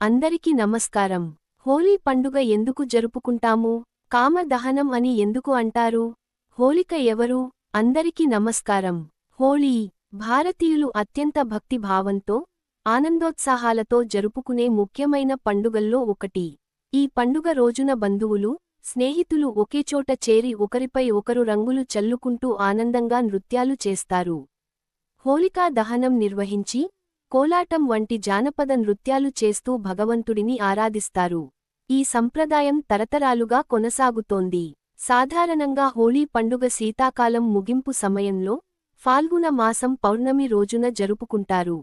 అందరికీ నమస్కారం. హోలీ పండుగ ఎందుకు జరుపుకుంటాము? కామ దహనం అని ఎందుకు అంటారు? హోలిక ఎవరు? అందరికీ నమస్కారం. హోళీ భారతీయులు అత్యంత భక్తి భావంతో, ఆనందోత్సాహాలతో జరుపుకునే ముఖ్యమైన పండుగల్లో ఒకటి. ఈ పండుగ రోజున బంధువులు, స్నేహితులు ఒకేచోట చేరి ఒకరిపై ఒకరు రంగులు చల్లుకుంటూ ఆనందంగా నృత్యాలు చేస్తారు. హోలికా దహనం నిర్వహించి, కోలాటం వంటి జానపద నృత్యాలు చేస్తూ భగవంతుడిని ఆరాధిస్తారు. ఈ సంప్రదాయం తరతరాలుగా కొనసాగుతోంది. సాధారణంగా హోళీ పండుగ శీతాకాలం ముగింపు సమయంలో, ఫాల్గుణ మాసం పౌర్ణమి రోజున జరుపుకుంటారు.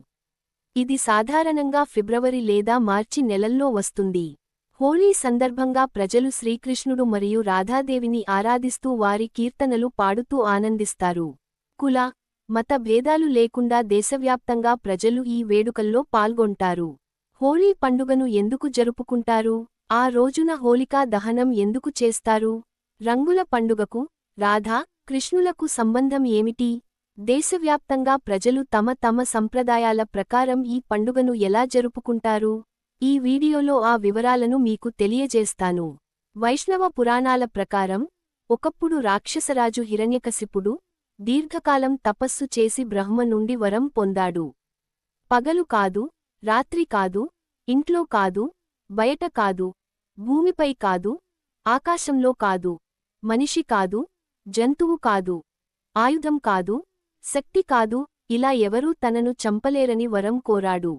ఇది సాధారణంగా ఫిబ్రవరి లేదా మార్చి నెలల్లో వస్తుంది. హోళీ సందర్భంగా ప్రజలు శ్రీకృష్ణుడు మరియు రాధాదేవిని ఆరాధిస్తూ వారి కీర్తనలు పాడుతూ ఆనందిస్తారు. కుల, మత భేదాలు లేకుండా దేశవ్యాప్తంగా ప్రజలు ఈ వేడుకల్లో పాల్గొంటారు. హోళీ పండుగను ఎందుకు జరుపుకుంటారు? ఆ రోజున హోలికా దహనం ఎందుకు చేస్తారు? రంగుల పండుగకు, రాధా, కృష్ణులకు సంబంధం ఏమిటి? దేశవ్యాప్తంగా ప్రజలు తమ తమ సంప్రదాయాల ప్రకారం ఈ పండుగను ఎలా జరుపుకుంటారు? ఈ వీడియోలో ఆ వివరాలను మీకు తెలియజేస్తాను. వైష్ణవ పురాణాల ప్రకారం, ఒకప్పుడు రాక్షసరాజు హిరణ్యకశిపుడు దీర్ఘకాలం తపస్సు చేసి బ్రహ్మ నుండి వరం పొందాడు. పగలు కాదు, రాత్రి కాదు, ఇంట్లో కాదు, బయట కాదు, భూమిపై కాదు, ఆకాశంలో కాదు, మనిషి కాదు, జంతువు కాదు, ఆయుధం కాదు, శక్తి కాదు, ఇలా ఎవరూ తనను చంపలేరని వరం కోరాడు.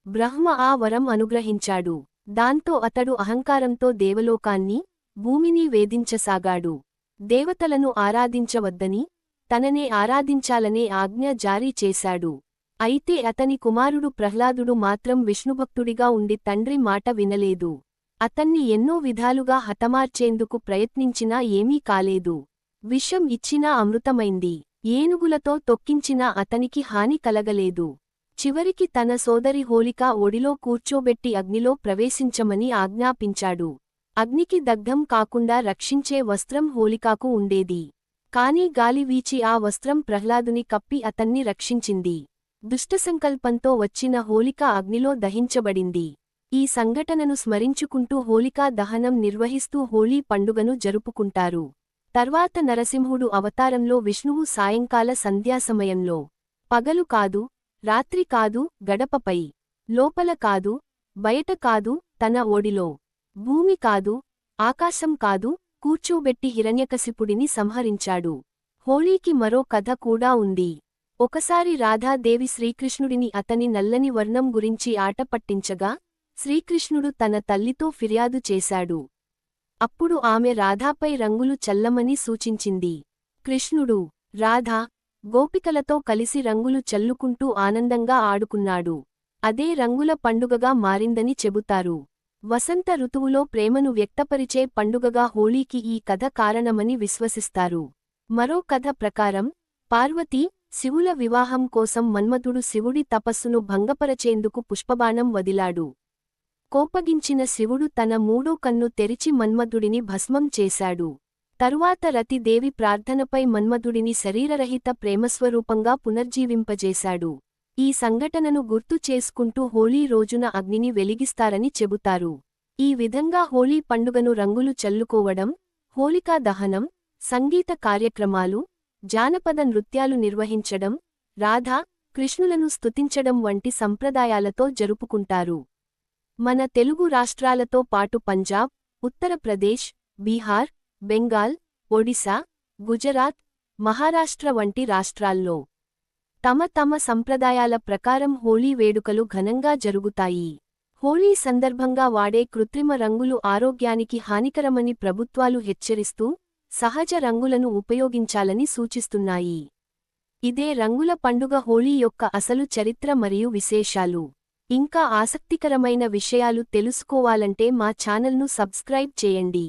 బ్రహ్మ ఆ వరం అనుగ్రహించాడు. దాంతో అతడు అహంకారంతో దేవలోకాన్ని, భూమిని వేధించసాగాడు. దేవతలను ఆరాధించవద్దని, తననే ఆరాధించాలనే ఆజ్ఞ జారీ చేశాడు. అయితే అతని కుమారుడు ప్రహ్లాదుడు మాత్రం విష్ణుభక్తుడిగా ఉండి తండ్రి మాట వినలేదు. అతన్ని ఎన్నో విధాలుగా హతమార్చేందుకు ప్రయత్నించినా ఏమీ కాలేదు. విషం ఇచ్చినా అమృతమైంది. ఏనుగులతో తొక్కించినా అతనికి హాని కలగలేదు. చివరికి తన సోదరి హోలికా ఒడిలో కూర్చోబెట్టి అగ్నిలో ప్రవేశించమని ఆజ్ఞాపించాడు. అగ్నికి దగ్ధం కాకుండా రక్షించే వస్త్రం హోలికాకు ఉండేది. కాని గాలి వీచి ఆ వస్త్రం ప్రహ్లాదుని కప్పి అతన్ని రక్షించింది. దుష్టసంకల్పంతో వచ్చిన హోలిక అగ్నిలో దహించబడింది. ఈ సంఘటనను స్మరించుకుంటూ హోలికా దహనం నిర్వహిస్తూ హోళీ పండుగను జరుపుకుంటారు. తర్వాత నరసింహుడు అవతారంలో విష్ణువు సాయంకాల సంధ్యాసమయంలో, పగలు కాదు, రాత్రి కాదు, గడపపై, లోపల కాదు, బయట కాదు, తన ఓడిలో, భూమి కాదు, ఆకాశం కాదు, కూర్చోబెట్టి హిరణ్యకశిపుడిని సంహరించాడు. హోళీకి మరో కథ కూడా ఉంది. ఒకసారి రాధాదేవి శ్రీకృష్ణుడిని అతని నల్లని వర్ణం గురించి ఆట పట్టించగా, శ్రీకృష్ణుడు తన తల్లితో ఫిర్యాదు చేశాడు. అప్పుడు ఆమె రాధాపై రంగులు చల్లమని సూచించింది. కృష్ణుడు, రాధా, గోపికలతో కలిసి రంగులు చల్లుకుంటూ ఆనందంగా ఆడుకున్నాడు. అదే రంగుల పండుగగా మారిందని చెబుతారు. వసంత ఋతువులో ప్రేమను వ్యక్తపరిచే పండుగగా హోళీకి ఈ కథ కారణమని విశ్వసిస్తారు. మరో కథ ప్రకారం, పార్వతీ, శివుల వివాహం కోసం మన్మథుడు శివుడి తపస్సును భంగపరచేందుకు పుష్పబాణం వదిలాడు. కోపగించిన శివుడు తన మూడో కన్ను తెరిచి మన్మథుడిని భస్మం చేశాడు. తరువాత రతిదేవి ప్రార్థనపై మన్మథుడిని శరీరరహిత ప్రేమస్వరూపంగా పునర్జీవింపజేశాడు. ఈ సంఘటనను గుర్తు చేసుకుంటూ హోళీ రోజున అగ్నిని వెలిగిస్తారని చెబుతారు. ఈ విధంగా హోళీ పండుగను రంగులు చల్లుకోవడం, హోలికా దహనం, సంగీత కార్యక్రమాలు, జానపద నృత్యాలు నిర్వహించడం, రాధా, కృష్ణులను స్తుతించడం వంటి సంప్రదాయాలతో జరుపుకుంటారు. మన తెలుగు రాష్ట్రాలతో పాటు పంజాబ్, ఉత్తరప్రదేశ్, బీహార్, బెంగాల్, ఒడిశా, గుజరాత్, మహారాష్ట్ర వంటి రాష్ట్రాల్లో తమ తమ సంప్రదాయాల ప్రకారం హోళీ వేడుకలు ఘనంగా జరుగుతాయి. హోళీ సందర్భంగా వాడే కృత్రిమ రంగులు ఆరోగ్యానికి హానికరమని ప్రభుత్వాలు హెచ్చరిస్తూ, సహజ రంగులను ఉపయోగించాలని సూచిస్తున్నాయి. ఇదే రంగుల పండుగ హోళీ యొక్క అసలు చరిత్ర మరియు విశేషాలు. ఇంకా ఆసక్తికరమైన విషయాలు తెలుసుకోవాలంటే మా ఛానల్ను సబ్స్క్రైబ్ చేయండి.